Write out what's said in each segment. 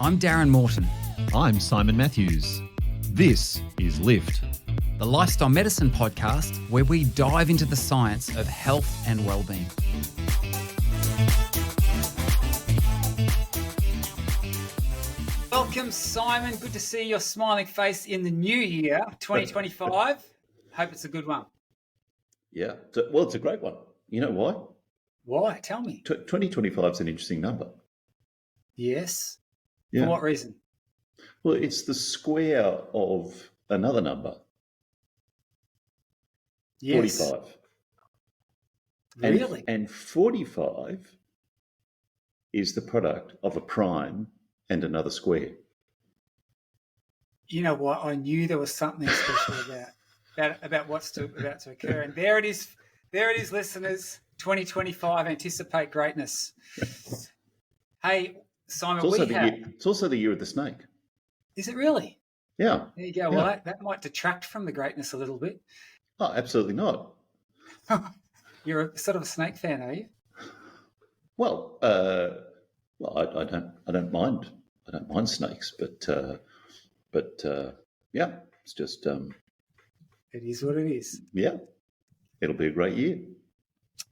I'm Darren Morton. I'm Simon Matthews. This is Lift, the lifestyle medicine podcast where we dive into the science of health and well-being. Welcome, Simon. Good to see your smiling face in the new year, 2025. Hope it's a good one. Yeah, well, it's a great one. You know why? Why? Tell me. 2025 is an interesting number. Yes. Yeah. For what reason? Well, it's the square of another number. Yes. 45. Really? And 45 is the product of a prime and another square. You know what? I knew there was something special about what's about to occur. And there it is, listeners. 2025, anticipate greatness. Hey, Simon, It's also the year of the snake. Is it really? Yeah. There you go. Yeah. Well, that might detract from the greatness a little bit. Oh, absolutely not. You're a sort of a snake fan, are you? Well, I don't mind. I don't mind snakes, but yeah, it's just it is what it is. Yeah, it'll be a great year.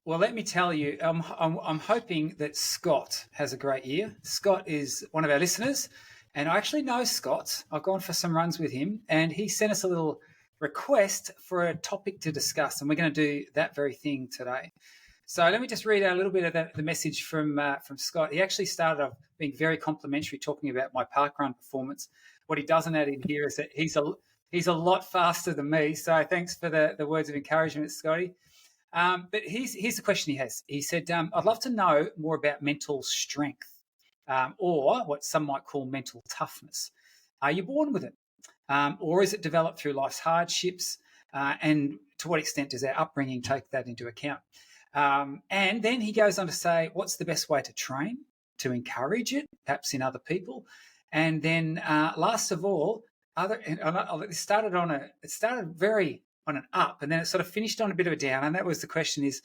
Well, let me tell you, I'm hoping that Scott has a great year. Scott is one of our listeners, and I actually know Scott. I've gone for some runs with him, and he sent us a little request for a topic to discuss, and we're going to do that very thing today. So let me just read out a little bit of the message from Scott. He actually started off being very complimentary, talking about my parkrun performance. What he doesn't add in here is that he's a lot faster than me. So thanks for the words of encouragement, Scotty. But here's the question he has. He said, I'd love to know more about mental strength, or what some might call mental toughness. Are you born with it? Or is it developed through life's hardships? And to what extent does our upbringing take that into account? And then he goes on to say, what's the best way to train, to encourage it, perhaps in other people? And then last of all, it started very on an up, and then it sort of finished on a bit of a down. And that was the question is,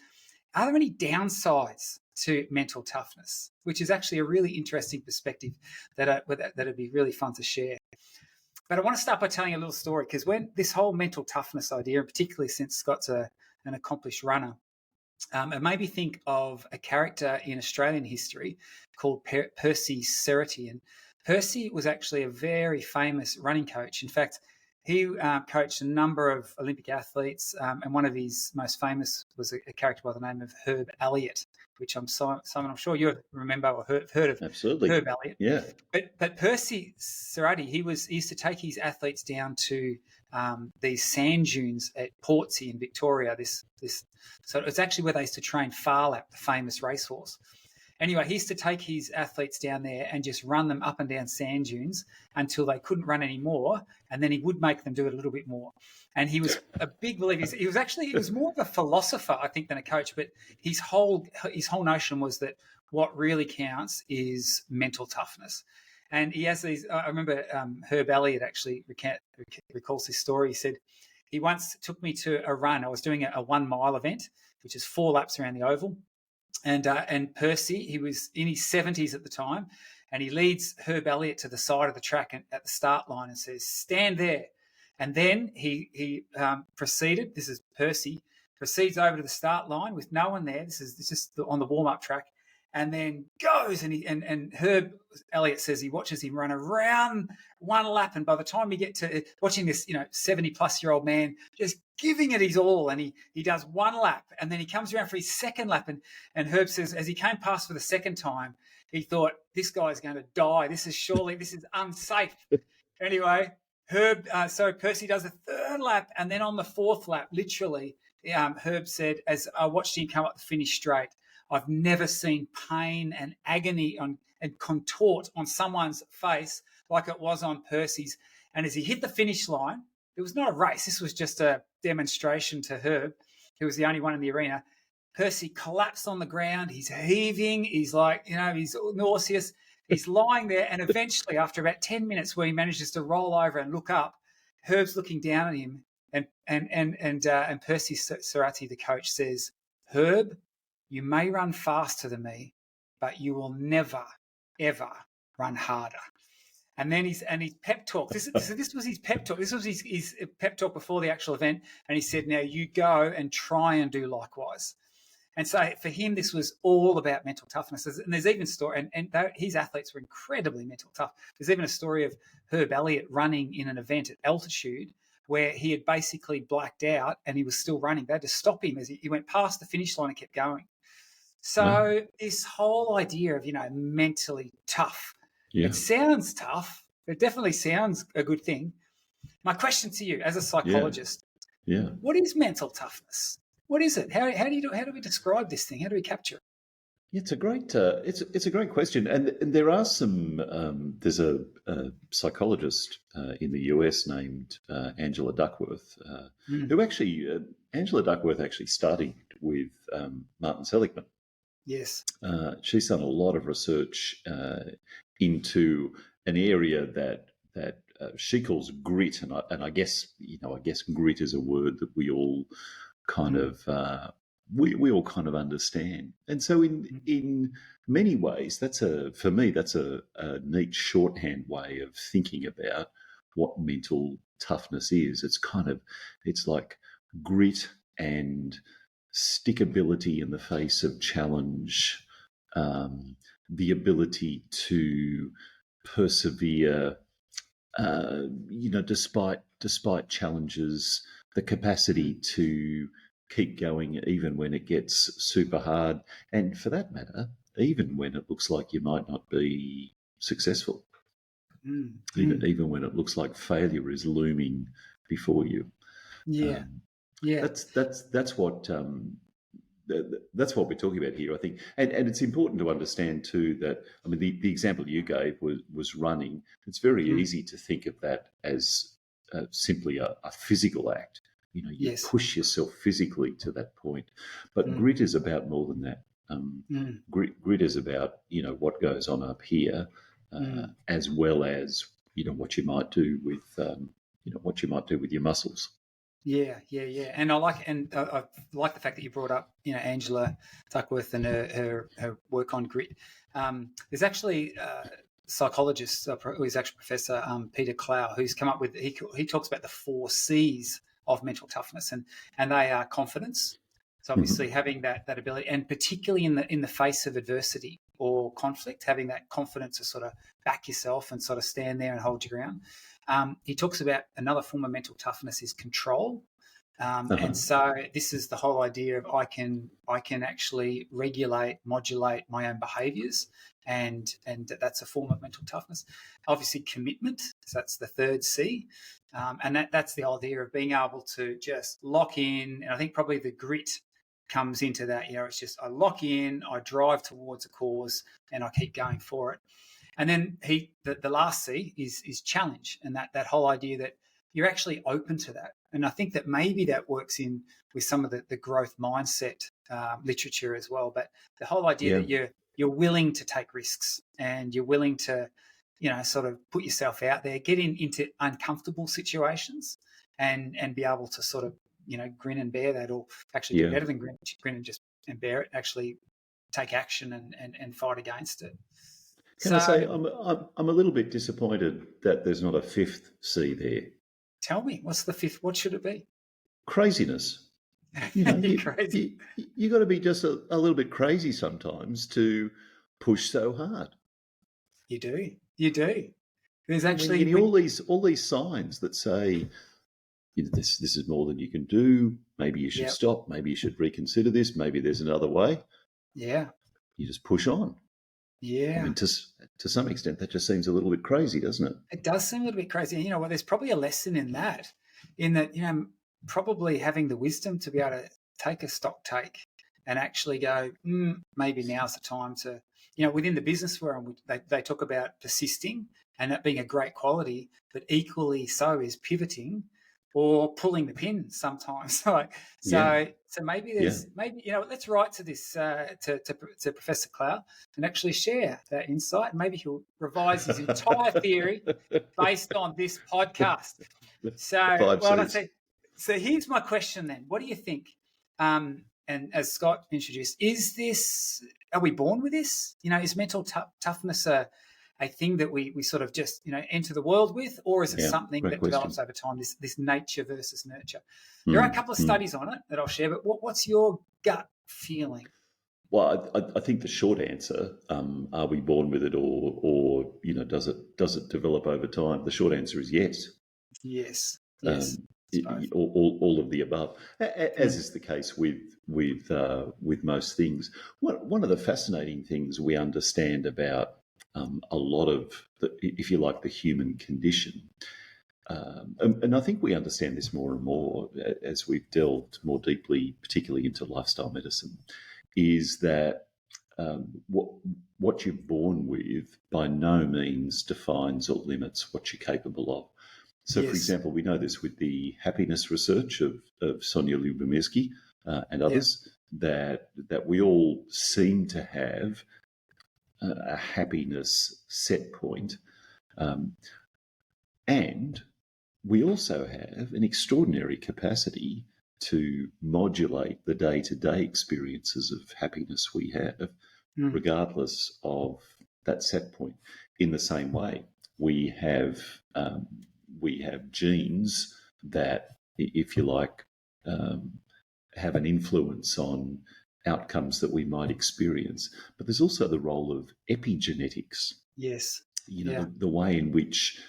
are there any downsides to mental toughness? Which is actually a really interesting perspective that'd be really fun to share. But I want to start by telling a little story, because when this whole mental toughness idea, and particularly since Scott's an accomplished runner, it made me think of a character in Australian history called Percy Cerutty. And Percy was actually a very famous running coach. In fact, he coached a number of Olympic athletes, and one of his most famous was a character by the name of Herb Elliott, which I'm sure you remember or heard of. Absolutely. Herb Elliott. Yeah. But Percy Cerutty, he used to take his athletes down to these sand dunes at Portsea in Victoria. So it's actually where they used to train Farlap, the famous racehorse. Anyway, he used to take his athletes down there and just run them up and down sand dunes until they couldn't run anymore, and then he would make them do it a little bit more. And he was a big believer. He was more of a philosopher, I think, than a coach. But his whole notion was that what really counts is mental toughness. And he has these. I remember Herb Elliott actually recalls this story. He said he once took me to a run. I was doing a 1 mile event, which is 4 laps around the oval. And Percy, he was in his 70s at the time, and he leads Herb Elliott to the side of the track at the start line and says, "Stand there." And then he proceeded. This is Percy proceeds over to the start line with no one there. This is just on the warm-up track, and then goes and Herb Elliott says he watches him run around 1 lap, and by the time you get to watching this 70-plus-year-old man just giving it his all, and he does 1 lap, and then he comes around for his second lap, and Herb says as he came past for the second time, he thought, this guy's going to die. This is unsafe. Anyway, Percy does a 3rd lap, and then on the 4th lap, literally, Herb said, as I watched him come up the finish straight, I've never seen pain and agony and contort on someone's face like it was on Percy's. And as he hit the finish line, it was not a race. This was just a demonstration to Herb, who was the only one in the arena. Percy collapsed on the ground. He's heaving. He's he's nauseous. He's lying there. And eventually, after about 10 minutes where he manages to roll over and look up, Herb's looking down at him. And Percy Cerutty, the coach, says, "Herb, you may run faster than me, but you will never, ever run harder." And then his pep talk. This was his pep talk. This was his pep talk before the actual event. And he said, "Now you go and try and do likewise." And so for him, this was all about mental toughness. And there's even story, and his athletes were incredibly mental tough. There's even a story of Herb Elliott running in an event at altitude where he had basically blacked out and he was still running. They had to stop him as he went past the finish line and kept going. So this whole idea of, mentally tough, it sounds tough. It definitely sounds a good thing. My question to you as a psychologist, what is mental toughness? What is it? How do we describe this thing? How do we capture it? Yeah, it's a great it's a great question, and there are some. There's a psychologist in the US named Angela Duckworth, who actually Angela Duckworth actually studied with Martin Seligman. Yes, she's done a lot of research into an area that she calls grit, and I guess grit is a word that we all kind of we all kind of understand. And so in many ways, for me that's a neat shorthand way of thinking about what mental toughness is. It's like grit and stickability in the face of challenge, the ability to persevere, despite challenges, the capacity to keep going even when it gets super hard, and for that matter, even when it looks like you might not be successful, even when it looks like failure is looming before you. That's what we're talking about here, I think, and it's important to understand too that, I mean, the example you gave was running. It's very easy to think of that as simply a physical act. You push yourself physically to that point, but grit is about more than that. Grit is about what goes on up here, as well as what you might do with your muscles. Yeah. And I like the fact that you brought up, Angela Duckworth and her work on grit. There's actually a psychologist, who's actually Professor Peter Clow, who's come up with, he talks about the 4 C's of mental toughness, and they are confidence. So obviously having that ability, and particularly in the face of adversity or conflict, having that confidence to sort of back yourself and sort of stand there and hold your ground. He talks about another form of mental toughness is control. And so this is the whole idea of I can actually modulate my own behaviours, and that's a form of mental toughness. Obviously commitment, so that's the 3rd C. And that's the idea of being able to just lock in. And I think probably the grit comes into that. It's just I lock in, I drive towards a cause, and I keep going for it. And then the last C is challenge, and that whole idea that you're actually open to that. And I think that maybe that works in with some of the growth mindset literature as well. But the whole idea that you're willing to take risks, and you're willing to, sort of put yourself out there, get into uncomfortable situations, and be able to sort of, grin and bear that, or actually do better than grin and just and bear it, actually take action and fight against it. Can I say I'm a little bit disappointed that there's not a 5th C there. Tell me, what's the 5th? What should it be? Craziness. Crazy. You got to be just a little bit crazy sometimes to push so hard. You do. There's actually all these signs that say, this is more than you can do. Maybe you should stop. Maybe you should reconsider this. Maybe there's another way. Yeah. You just push on. Yeah. I mean, to some extent, that just seems a little bit crazy, doesn't it? It does seem a little bit crazy. And there's probably a lesson in that, probably having the wisdom to be able to take a stock take and actually go, maybe now's the time to, within the business world, they talk about persisting and that being a great quality, but equally so is pivoting or pulling the pin sometimes. So maybe let's write to this to Professor Clow and actually share that insight. Maybe he'll revise his entire theory based on this podcast. So here's my question then. What do you think? And as Scott introduced, are we born with this? Is mental toughness a a thing that we sort of just enter the world with, or is it Yeah, something great that question. develops over time? This nature versus nurture. There are a couple of studies on it that I'll share, but what's your gut feeling? Well, I think the short answer, are we born with it, or does it develop over time? The short answer is yes. Yes. All of the above, as is the case with most things. One of the fascinating things we understand about a lot of, if you like, the human condition, and I think we understand this more and more as we've delved more deeply, particularly into lifestyle medicine, is that what you're born with by no means defines or limits what you're capable of. So, for example, we know this with the happiness research of Sonia Lyubomirsky and others, that we all seem to have a happiness set point. And we also have an extraordinary capacity to modulate the day-to-day experiences of happiness we have, regardless of that set point. In the same way, we have genes that, if you like, have an influence on outcomes that we might experience. But there's also the role of epigenetics. Yes. The way in which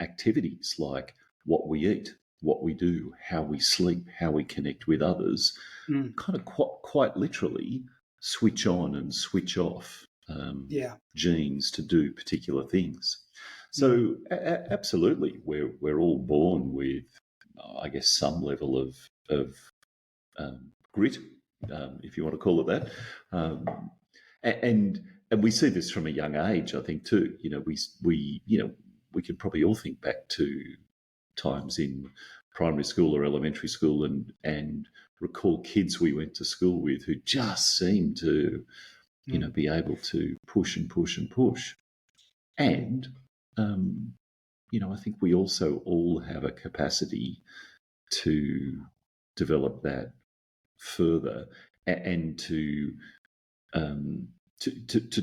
activities like what we eat, what we do, how we sleep, how we connect with others, kind of quite literally switch on and switch off genes to do particular things. So absolutely, we're all born with, I guess, some level of grit, if you want to call it that, and we see this from a young age, I think, too. We can probably all think back to times in primary school or elementary school and recall kids we went to school with who just seemed to, be able to push and push and push. And, I think we also all have a capacity to develop that further and to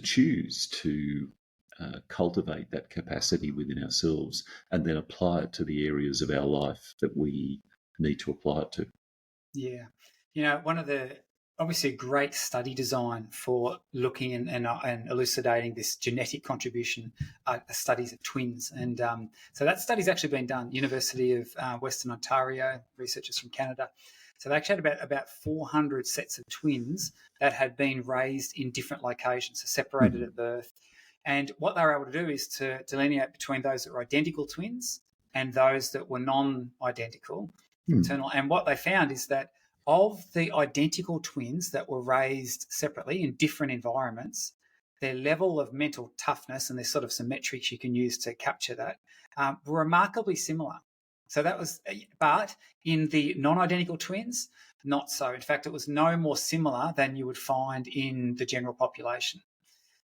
choose to cultivate that capacity within ourselves and then apply it to the areas of our life that we need to apply it to. Yeah. One of the, obviously, a great study design for looking and elucidating this genetic contribution are studies of twins. And so that study's actually been done, University of Western Ontario, researchers from Canada. So they actually had about 400 sets of twins that had been raised in different locations, so separated at birth. And what they were able to do is to delineate between those that were identical twins and those that were non-identical, fraternal. And what they found is that of the identical twins that were raised separately in different environments, their level of mental toughness, and there's sort of some metrics you can use to capture that, were remarkably similar. So that was, but in the non-identical twins, not so. In fact, it was no more similar than you would find in the general population.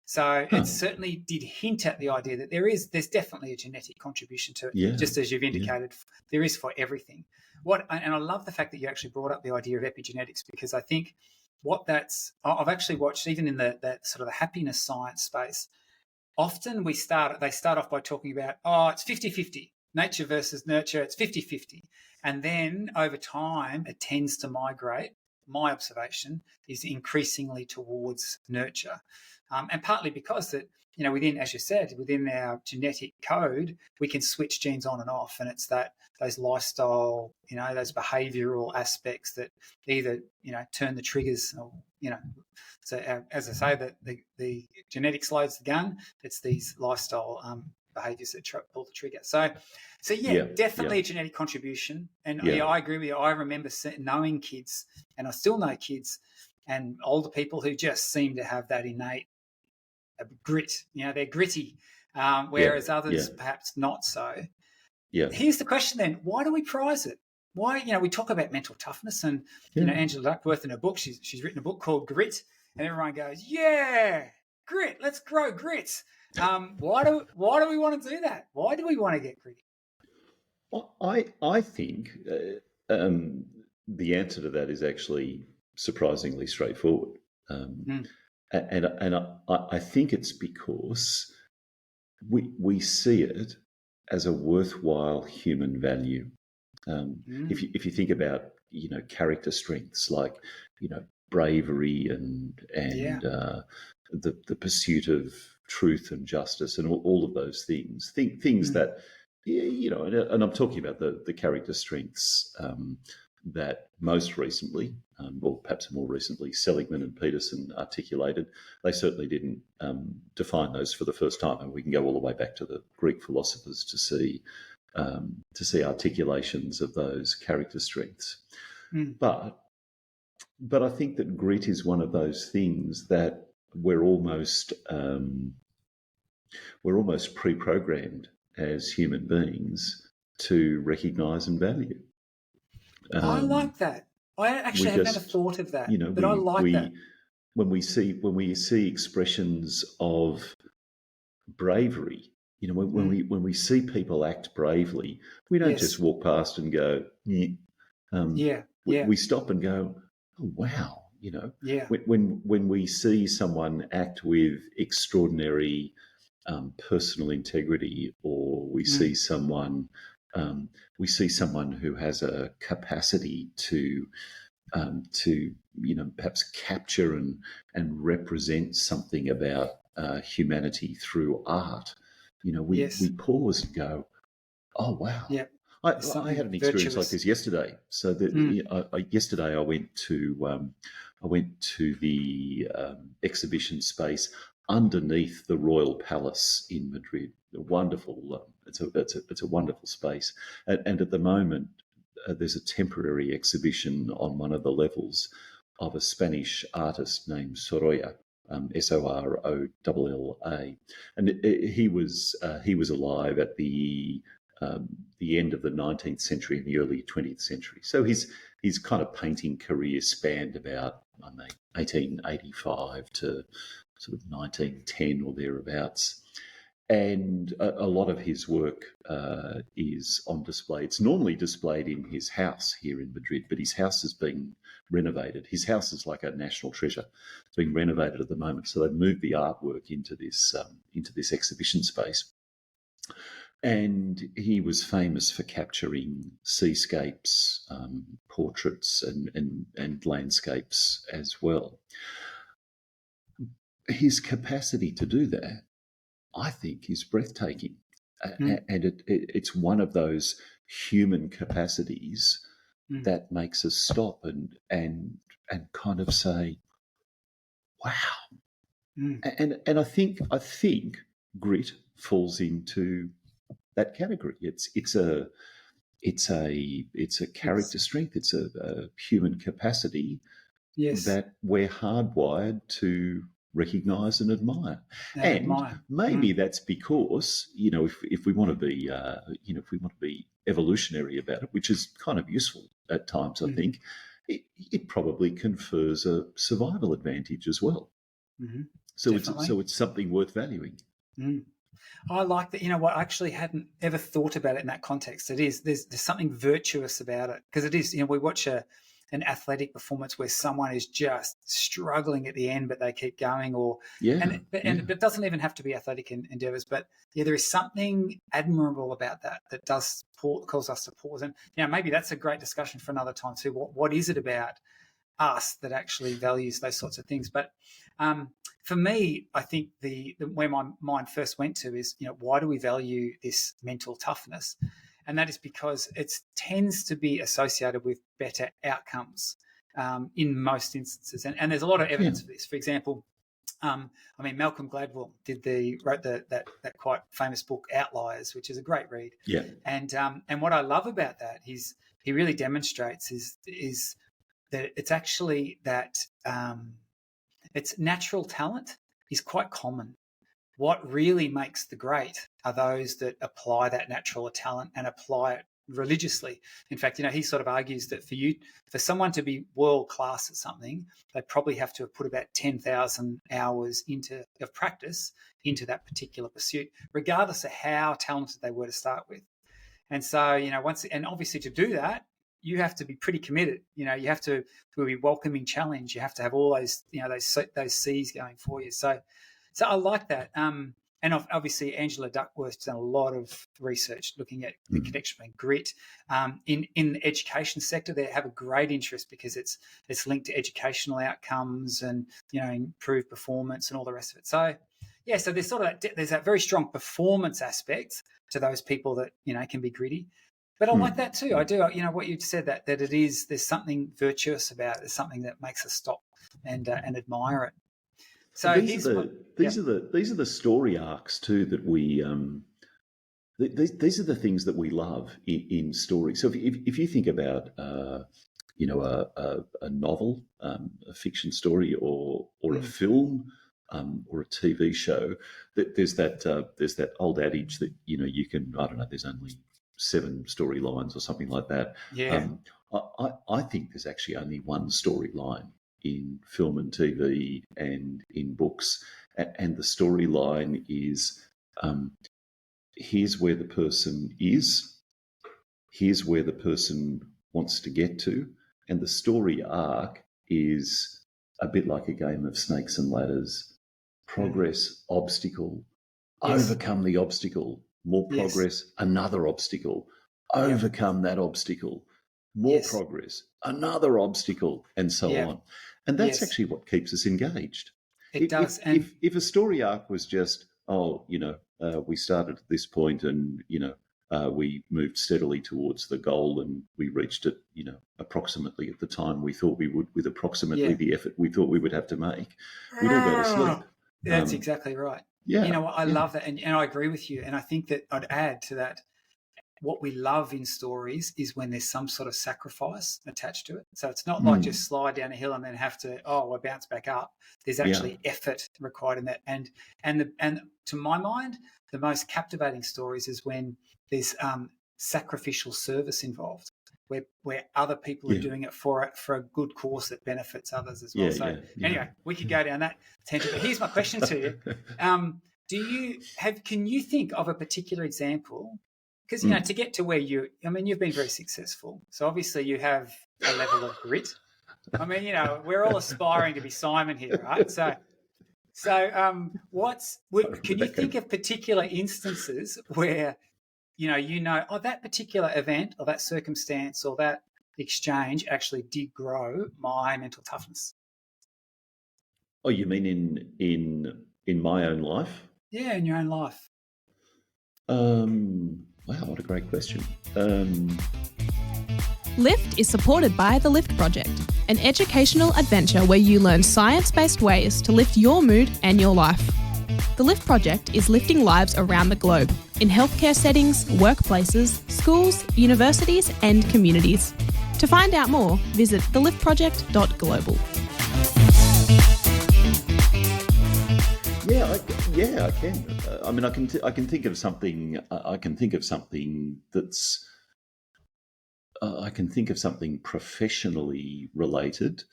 So it certainly did hint at the idea that there's definitely a genetic contribution to it, just as you've indicated, there is for everything. And I love the fact that you actually brought up the idea of epigenetics, because I think I've actually watched, even in that sort of the happiness science space, often they start off by talking about, it's 50-50, nature versus nurture, it's 50-50. And then over time, it tends to migrate. My observation is increasingly towards nurture. And partly because that, within, as you said, within our genetic code, we can switch genes on and off. And it's those lifestyle, those behavioural aspects that either, turn the triggers or, so as I say, that the genetics loads the gun. It's these lifestyle behaviours that pull the trigger. So definitely a genetic contribution. And I agree with you. I remember knowing kids, and I still know kids and older people who just seem to have that innate grit. They're gritty, whereas others perhaps not so. Here's the question then: why do we prize it? Why, we talk about mental toughness, and Angela Duckworth in her book, she's written a book called Grit, and everyone goes, yeah, grit, let's grow grit. Why do we want to do that? Why do we want to get gritty? Well, I think the answer to that is actually surprisingly straightforward, and I think it's because we see it as a worthwhile human value. If you think about character strengths like bravery and the pursuit of truth and justice and all of those things, things that and I'm talking about the character strengths that most recently, or perhaps more recently, Seligman and Peterson articulated. They certainly didn't define those for the first time, and we can go all the way back to the Greek philosophers to see articulations of those character strengths. But I think that grit is one of those things that we're almost pre-programmed as human beings to recognise and value. I like that. I actually have never thought of that, but I like that. When we see expressions of bravery, when we see people act bravely, we don't just walk past and go, we stop and go, oh, wow, When we see someone act with extraordinary personal integrity, or we see someone who has a capacity to perhaps capture and represent something about humanity through art. We pause and go, oh wow. Yeah. I had an experience like this yesterday. So that yesterday I went to the exhibition space underneath the Royal Palace in Madrid. Wonderful. It's a wonderful space, and at the moment there's a temporary exhibition on one of the levels of a Spanish artist named Sorolla. Sorolla, and he was alive at the end of the 19th century and the early 20th century. So his kind of painting career spanned about 1885 to sort of 1910 or thereabouts. And a lot of his work is on display. It's normally displayed in his house here in Madrid, but his house is being renovated. His house is like a national treasure. It's being renovated at the moment. So they've moved the artwork into this exhibition space. And he was famous for capturing seascapes, portraits, and landscapes as well. His capacity to do that, I think, is breathtaking. And it's one of those human capacities that makes us stop and kind of say, wow. And I think grit falls into that category. It's a character strength. It's a human capacity that we're hardwired to recognise and admire. And maybe that's because if we want to be evolutionary about it, which is kind of useful at times, I think it probably confers a survival advantage as well. So it's something worth valuing. I like that. You know what? I actually hadn't ever thought about it in that context. There's something virtuous about it, because it is. We watch an athletic performance where someone is just struggling at the end, but they keep going. And it doesn't even have to be athletic endeavours. But there is something admirable about that calls us to pause. And maybe that's a great discussion for another time too. What is it about us that actually values those sorts of things? But for me, I think where my mind first went to is, why do we value this mental toughness? And that is because it tends to be associated with better outcomes in most instances. And there's a lot of evidence for this. For example, Malcolm Gladwell wrote that quite famous book Outliers, which is a great read. Yeah. And what I love about that is he really demonstrates is that it's actually that it's natural talent is quite common. What really makes the great are those that apply that natural talent and apply it religiously. In fact, he sort of argues that for someone to be world class at something, they probably have to have put about 10,000 hours of practice into that particular pursuit, regardless of how talented they were to start with. And so, and obviously to do that, you have to be pretty committed. You have to be welcoming challenge. You have to have all those, those C's going for you. So I like that. And and obviously Angela Duckworth's done a lot of research looking at the connection between grit. In the education sector, they have a great interest because it's linked to educational outcomes and improved performance and all the rest of it. So yeah, so there's there's that very strong performance aspect to those people that can be gritty. But I like that too. I do. What you said that there's something virtuous about it. There's something that makes us stop and admire it. So these are the story arcs too that we these are the things that we love in stories. So if you think about a novel, a fiction story, or a film, or a TV show, there's that old adage that you can, I don't know, there's only 7 storylines or something like that. Yeah. I think there's actually only one storyline in film and TV and in books, and the storyline is here's where the person is, here's where the person wants to get to, and the story arc is a bit like a game of snakes and ladders. Progress, obstacle, overcome the obstacle, more progress, another obstacle, overcome that obstacle, more progress, another obstacle, and so on. And that's actually what keeps us engaged. It does. If a story arc was just, we started at this point and, we moved steadily towards the goal and we reached it, approximately at the time we thought we would, with approximately the effort we thought we would have to make, we'd all go to sleep. That's exactly right. Yeah. I love that. And I agree with you. And I think that I'd add to that, what we love in stories is when there's some sort of sacrifice attached to it. So it's not like just slide down a hill and then have to, bounce back up. There's actually effort required in that. And to my mind, the most captivating stories is when there's sacrificial service involved, where other people are doing it for a good cause that benefits others as well. Anyway, we could go down that tangent. But here's my question to you. Can you think of a particular example? Because, to get to where you've been very successful. So obviously you have a level of grit. We're all aspiring to be Simon here, right? So can you think of particular instances where, that particular event or that circumstance or that exchange actually did grow my mental toughness? Oh, you mean in my own life? Yeah, in your own life. Wow, what a great question. Lift is supported by the Lift Project, an educational adventure where you learn science-based ways to lift your mood and your life. The Lift Project is lifting lives around the globe, in healthcare settings, workplaces, schools, universities and communities. To find out more, visit theliftproject.global. Yeah, I can. I can think of something. I can think of something that's. I can think of something professionally related,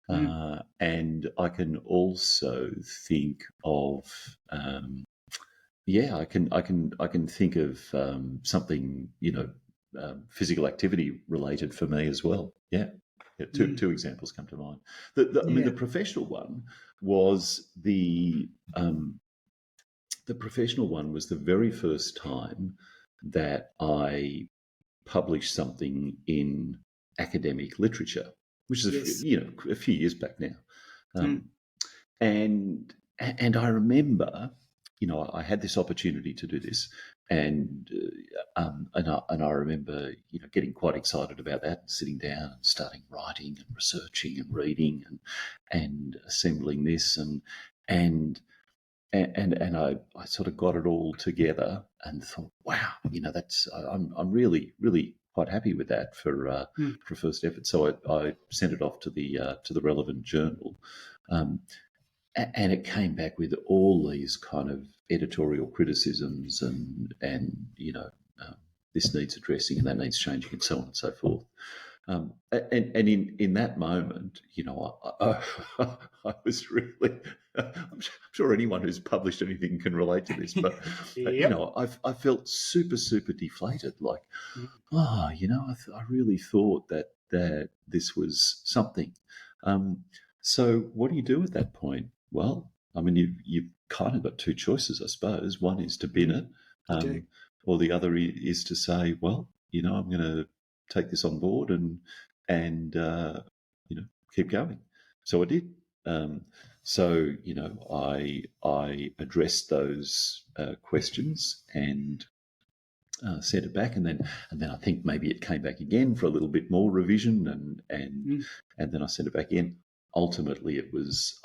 and I can also think of. I can think of something physical activity related for me as well. Yeah. Two examples come to mind. The professional one was the professional one was the very first time that I published something in academic literature, which is a few years back now, and I remember, I had this opportunity to do this, and I remember getting quite excited about that, and sitting down and starting writing and researching and reading and assembling this and I sort of got it all together and thought, wow, that's I'm really quite happy with that for first effort. So I sent it off to the relevant journal, and it came back with all these kind of editorial criticisms and this needs addressing and that needs changing and so on and so forth. And in that moment, I was really. I'm sure anyone who's published anything can relate to this, but I felt super deflated. Like, I really thought that this was something. So what do you do at that point? Well, I mean, you've kind of got two choices, I suppose. One is to bin it, or the other is to say, well, I'm going to take this on board and keep going. So I did. I addressed those questions and sent it back, and then I think maybe it came back again for a little bit more revision, and then I sent it back in. Ultimately, it was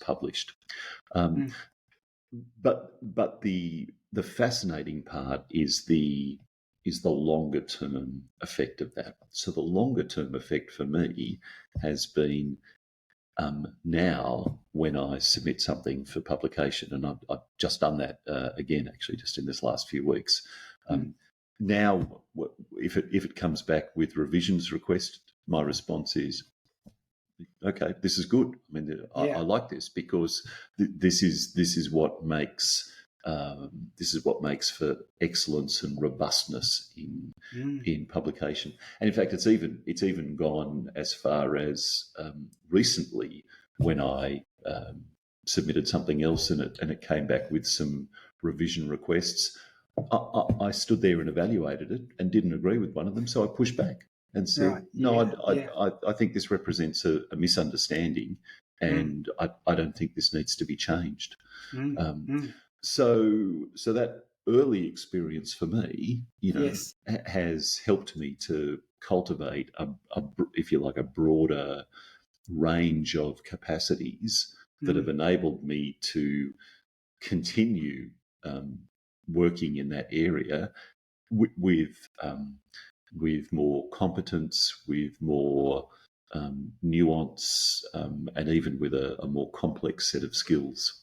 published. But the fascinating part is the longer term effect of that. So the longer term effect for me has been now when I submit something for publication, and I've just done that again, actually, just in this last few weeks. Now, if it comes back with revisions requested, my response is, okay, this is good. I mean, I like this because this is what makes for excellence and robustness in publication. And in fact, it's even gone as far as recently when I submitted something else and it came back with some revision requests. I stood there and evaluated it and didn't agree with one of them, so I pushed back and said, I think this represents a misunderstanding, and I don't think this needs to be changed. So that early experience for me, has helped me to cultivate if you like, a broader range of capacities that have enabled me to continue working in that area with more competence, with more nuance, and even with a more complex set of skills.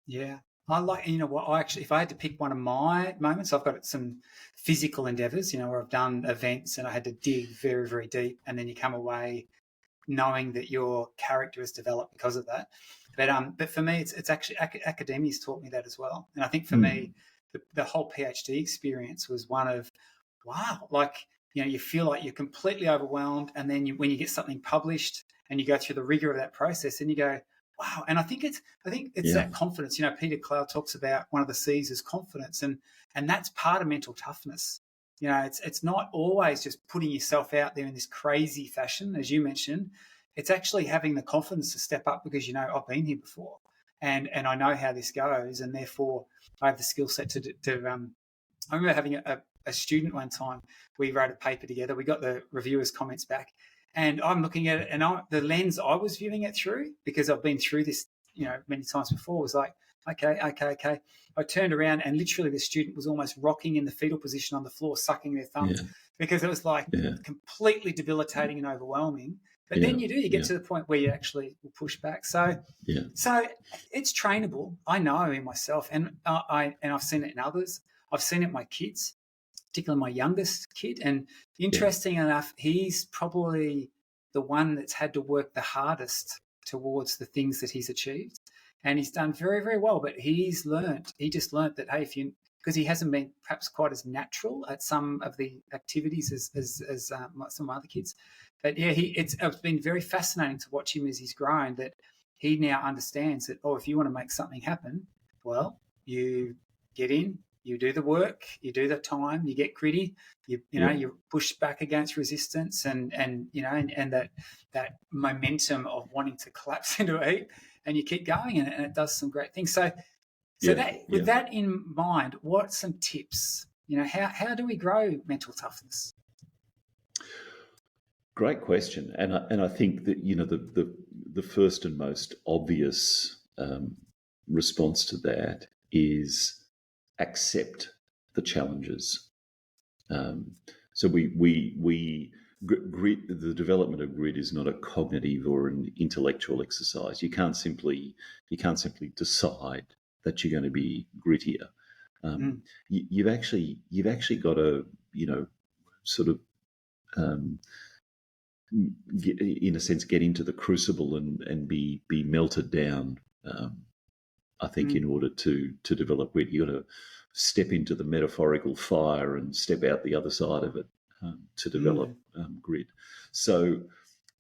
Yeah. I like, if I had to pick one of my moments, I've got some physical endeavours, where I've done events and I had to dig very, very deep, and then you come away knowing that your character is developed because of that. But for me, it's actually academia's taught me that as well. And I think for me, the whole PhD experience was one of, wow, you feel like you're completely overwhelmed, and then when you get something published and you go through the rigor of that process, and you go, wow. And I think it's that confidence. Peter Clow talks about one of the C's as confidence, and that's part of mental toughness. It's not always just putting yourself out there in this crazy fashion, as you mentioned. It's actually having the confidence to step up because, I've been here before, and I know how this goes, and therefore I have the skill set to I remember having a student one time. We wrote a paper together. We got the reviewers' comments back, and I'm looking at it, and the lens I was viewing it through, because I've been through this, many times before, was like, okay. I turned around, and literally the student was almost rocking in the fetal position on the floor, sucking their thumbs, because it was like completely debilitating and overwhelming. But then you get to the point where you actually will push back. So it's trainable. I know in myself, and I've seen it in others. I've seen it in my kids, particularly my youngest kid. And interesting enough, he's probably the one that's had to work the hardest towards the things that he's achieved. And he's done very, very well. But he just learned that, hey, because he hasn't been perhaps quite as natural at some of the activities as some other kids. But it's been very fascinating to watch him as he's grown, that he now understands that, if you want to make something happen, well, you get in, you do the work, you do the time, you get gritty, you push back against resistance and that momentum of wanting to collapse into a heap, and you keep going, and it does some great things. So with that in mind, what's some tips? How do we grow mental toughness? Great question, and I think that the first and most obvious response to that is accept the challenges. So grit, the development of grit is not a cognitive or an intellectual exercise. You can't simply decide that you're going to be grittier. You've actually got to sort of in a sense get into the crucible and be melted down. I think in order to develop grit, you've got to step into the metaphorical fire and step out the other side of it to develop grit. So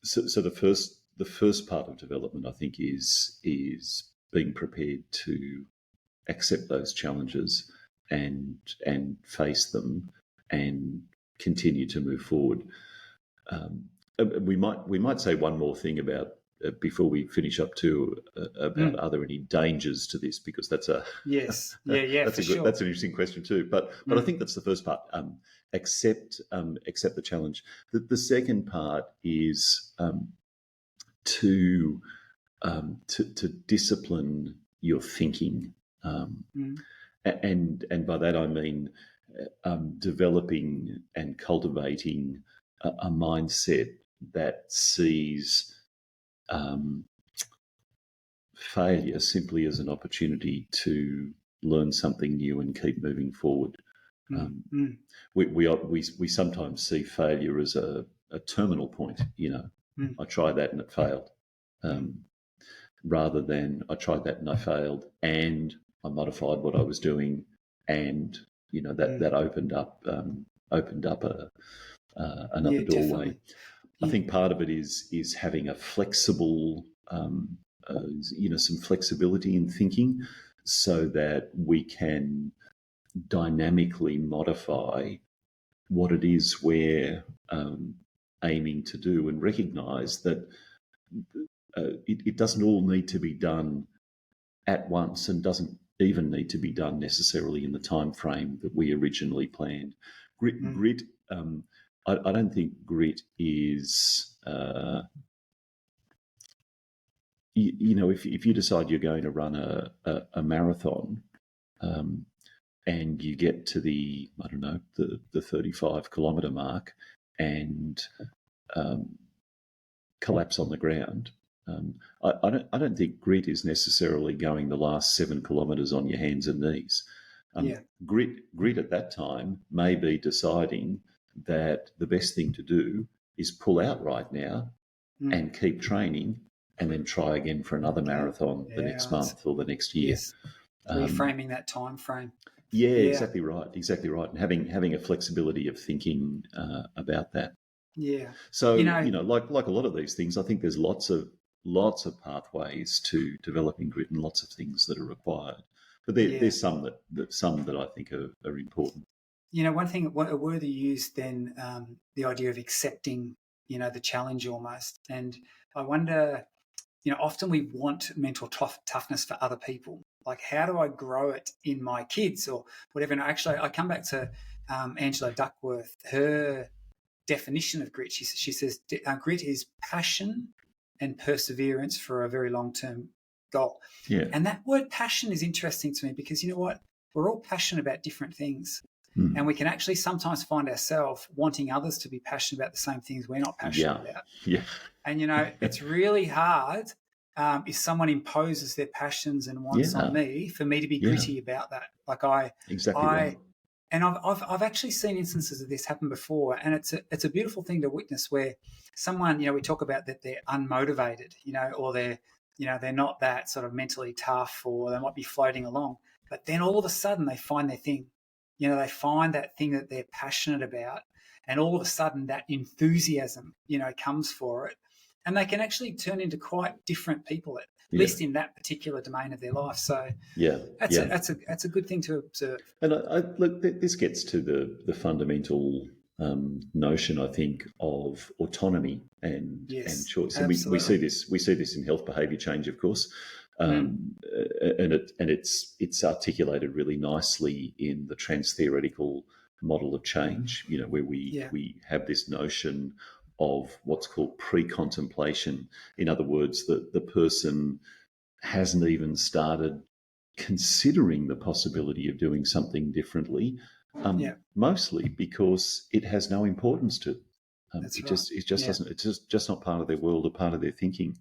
the first part of development, I think, is being prepared to accept those challenges and face them and continue to move forward. We might say one more thing about before we finish up too about are there any dangers to this, because that's a that's that's an interesting question too. But I think that's the first part. Accept the challenge. The second part is to discipline your thinking, and by that I mean developing and cultivating a mindset that sees failure simply as an opportunity to learn something new and keep moving forward. We sometimes see failure as a terminal point. I tried that and it failed, rather than I tried that and I failed, and I modified what I was doing, and that opened up another doorway. Definitely. I think part of it is having a flexible, some flexibility in thinking, so that we can dynamically modify what it is we're aiming to do, and recognise that it doesn't all need to be done at once, and doesn't even need to be done necessarily in the time frame that we originally planned. Grit. I don't think grit is, if you decide you're going to run a marathon, and you get to the 35 kilometre mark and collapse on the ground. I don't think grit is necessarily going the last 7 kilometres on your hands and knees. Grit at that time may be deciding that the best thing to do is pull out right now and keep training, and then try again for another marathon the next month or the next year. Yes. Reframing that time frame. Yeah, exactly right, and having a flexibility of thinking about that. Yeah. So like a lot of these things, I think there's lots of pathways to developing grit, and lots of things that are required. But there's some that I think are important. One thing, a word you used then, the idea of accepting, the challenge almost. And I wonder, often we want mental toughness for other people. Like, how do I grow it in my kids or whatever? And actually, I come back to Angela Duckworth, her definition of grit. She says grit is passion and perseverance for a very long-term goal. Yeah. And that word passion is interesting to me, because you know what? We're all passionate about different things. And we can actually sometimes find ourselves wanting others to be passionate about the same things we're not passionate about. Yeah. And, it's really hard if someone imposes their passions and wants on me, for me to be gritty about that. Like right. And I've actually seen instances of this happen before, and it's a beautiful thing to witness, where someone, we talk about that they're unmotivated, or they're not that sort of mentally tough, or they might be floating along, but then all of a sudden they find their thing. They find that thing that they're passionate about, and all of a sudden that enthusiasm, comes for it, and they can actually turn into quite different people, at least in that particular domain of their life. So that's a good thing to observe. And I look, this gets to the fundamental notion, I think, of autonomy and choice. And we see this in health behaviour change, of course. And it's articulated really nicely in the trans-theoretical model of change, where we have this notion of what's called pre-contemplation. In other words, the person hasn't even started considering the possibility of doing something differently, mostly because it has no importance to them. It's just not part of their world or part of their thinking.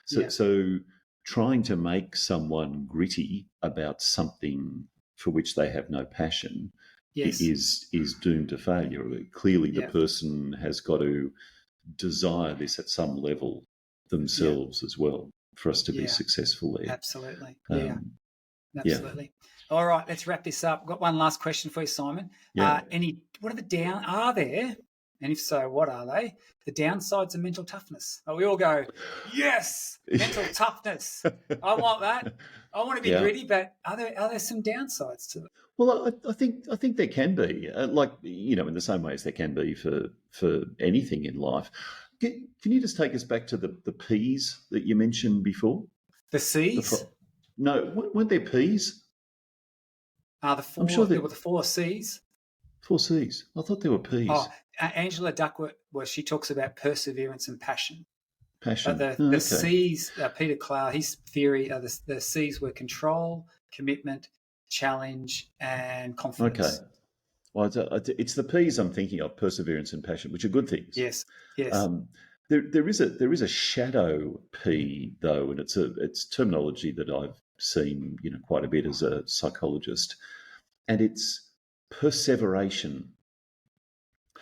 So trying to make someone gritty about something for which they have no passion is doomed to failure. Clearly, the person has got to desire this at some level themselves as well for us to be successful there. Absolutely. Absolutely. All right, let's wrap this up. I've got one last question for you, Simon. Yeah. Are there, And if so, what are they? The downsides of mental toughness. We all go, yes, mental toughness. I want that. I want to be gritty, but are there some downsides to it? Well, I think there can be, in the same way as there can be for anything in life. Can you just take us back to the P's that you mentioned before? The C's? No, weren't there P's? I'm sure there were the 4 C's. 4 C's. I thought there were P's. Oh, Angela Duckworth, she talks about perseverance and passion. Passion. But the C's, Peter Clow, his theory, the C's were control, commitment, challenge, and confidence. Okay. Well, it's the P's I'm thinking of: perseverance and passion, which are good things. Yes. There is a shadow P though, and it's terminology that I've seen quite a bit as a psychologist, and it's perseveration.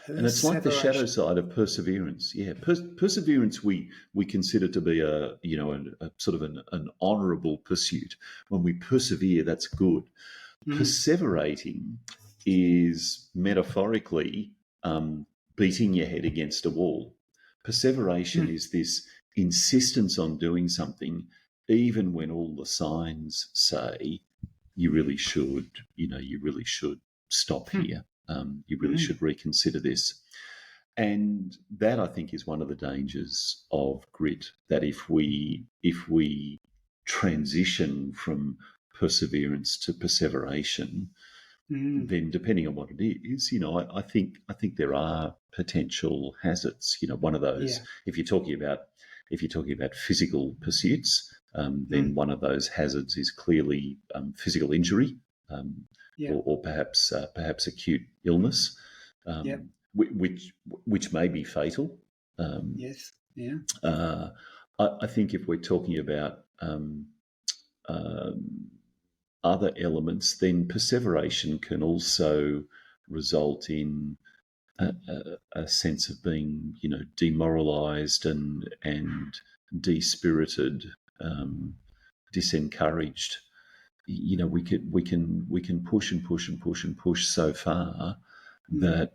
And it's like the shadow side of perseverance. Yeah, perseverance we consider to be a sort of an honourable pursuit. When we persevere, that's good. Perseverating is metaphorically beating your head against a wall. Perseveration is this insistence on doing something, even when all the signs say you really should stop here. You really should reconsider this. And that, I think, is one of the dangers of grit, that if we transition from perseverance to perseveration, then depending on what it is, I think there are potential hazards. One of those, if you're talking about physical pursuits, then one of those hazards is clearly physical injury. Or perhaps acute illness, which may be fatal. Yes, yeah. I think if we're talking about other elements, then perseveration can also result in a sense of being, demoralised and dispirited, disencouraged. We can push and push and push and push so far that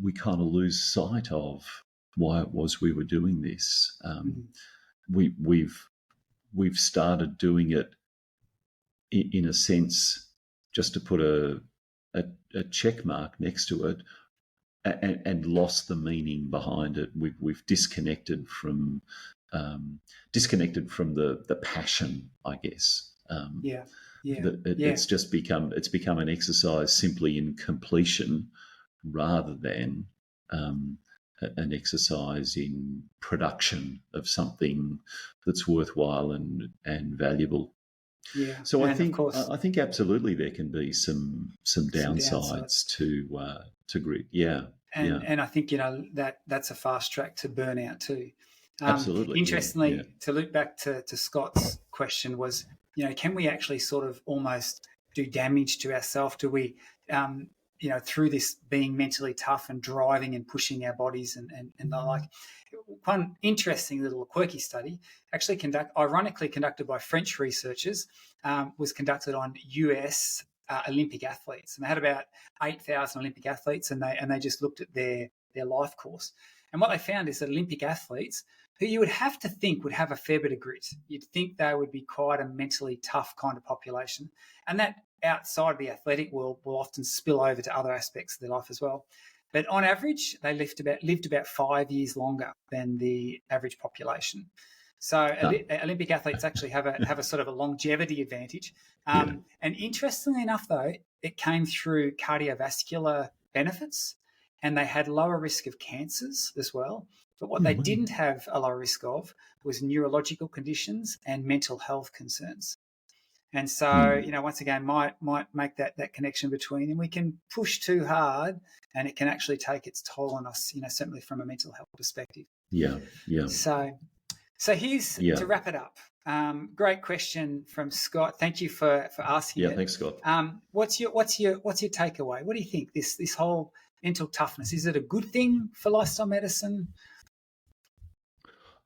we kind of lose sight of why it was we were doing this. We've started doing it in a sense just to put a check mark next to it, and lost the meaning behind it. We've disconnected from the passion, I guess. It's just become an exercise simply in completion, rather than an exercise in production of something that's worthwhile and valuable. Yeah. So I think absolutely there can be some downsides to grit. Yeah. And I think that's a fast track to burnout too. Absolutely. Interestingly, to loop back to Scott's question was, can we actually sort of almost do damage to ourselves? Do we, through this being mentally tough and driving and pushing our bodies and the like? One interesting little quirky study, actually ironically conducted by French researchers, was conducted on US Olympic athletes, and they had about 8,000 Olympic athletes, and they just looked at their life course. And what they found is that Olympic athletes, who you would have to think would have a fair bit of grit, you'd think they would be quite a mentally tough kind of population, and that outside of the athletic world will often spill over to other aspects of their life as well. But on average, they lived about 5 years longer than the average population. So Olympic athletes actually have a sort of a longevity advantage. And interestingly enough, though, it came through cardiovascular benefits, and they had lower risk of cancers as well. But what they didn't have a lower risk of was neurological conditions and mental health concerns. And so, once again, might make that connection between, and we can push too hard and it can actually take its toll on us, certainly from a mental health perspective. Yeah. So here's to wrap it up. Great question from Scott. Thank you for asking it. Yeah, thanks, Scott. What's your takeaway? What do you think? This whole mental toughness, is it a good thing for lifestyle medicine?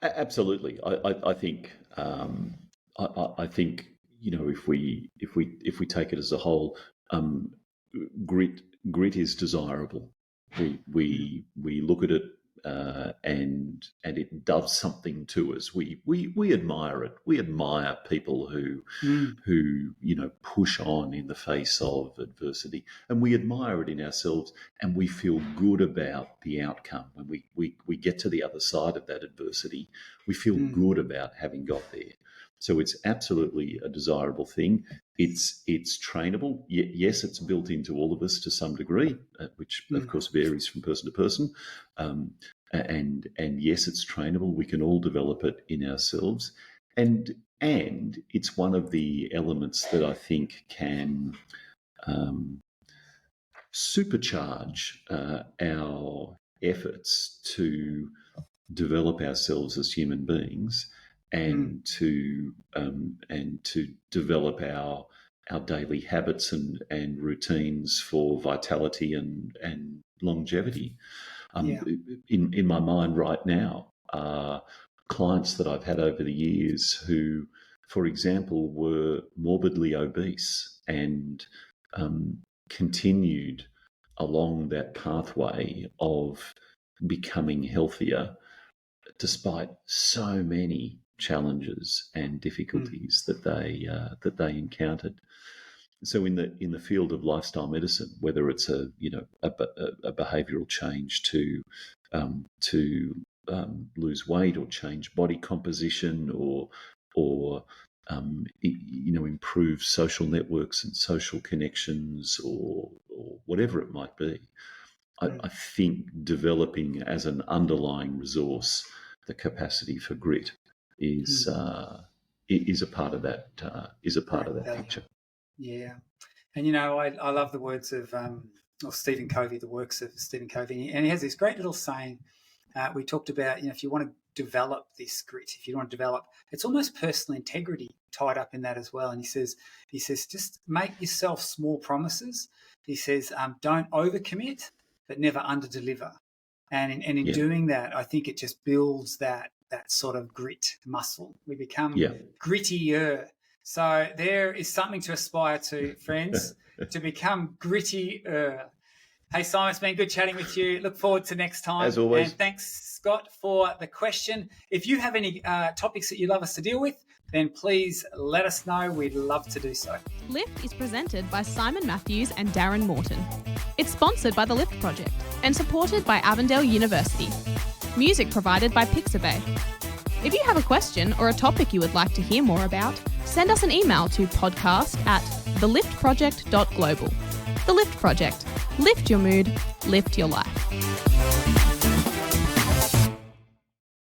Absolutely. I think I think if we take it as a whole, grit is desirable. We look at it and it does something to us. We admire it. We admire people who push on in the face of adversity, and we admire it in ourselves, and we feel good about the outcome when we get to the other side of that adversity. We feel good about having got there. So it's absolutely a desirable thing. It's trainable. Yes, it's built into all of us to some degree, which of course varies from person to person. And yes, it's trainable. We can all develop it in ourselves. And it's one of the elements that I think can supercharge our efforts to develop ourselves as human beings, and to develop our daily habits and routines for vitality and longevity. In my mind right now are clients that I've had over the years who, for example, were morbidly obese and continued along that pathway of becoming healthier despite so many challenges and difficulties that they encountered. So in the field of lifestyle medicine, whether it's a behavioural change to lose weight or change body composition or improve social networks and social connections or whatever it might be, I think developing as an underlying resource the capacity for grit is a part of that picture. Yeah. And, I love the words of Stephen Covey, the works of Stephen Covey. And he has this great little saying. We talked about, if you want to develop this grit, if you want to develop, it's almost personal integrity tied up in that as well. And he says, just make yourself small promises. He says, don't overcommit, but never underdeliver. And in doing that, I think it just builds that sort of grit muscle. We become grittier. So there is something to aspire to, friends, to become grittier. Hey, Simon, it's been good chatting with you. Look forward to next time. As always. And thanks, Scott, for the question. If you have any topics that you'd love us to deal with, then please let us know. We'd love to do so. Lift is presented by Simon Matthews and Darren Morton. It's sponsored by the Lift Project and supported by Avondale University. Music provided by Pixabay. If you have a question or a topic you would like to hear more about, send us an email to podcast@theliftproject.global. The Lift Project. Lift your mood, lift your life.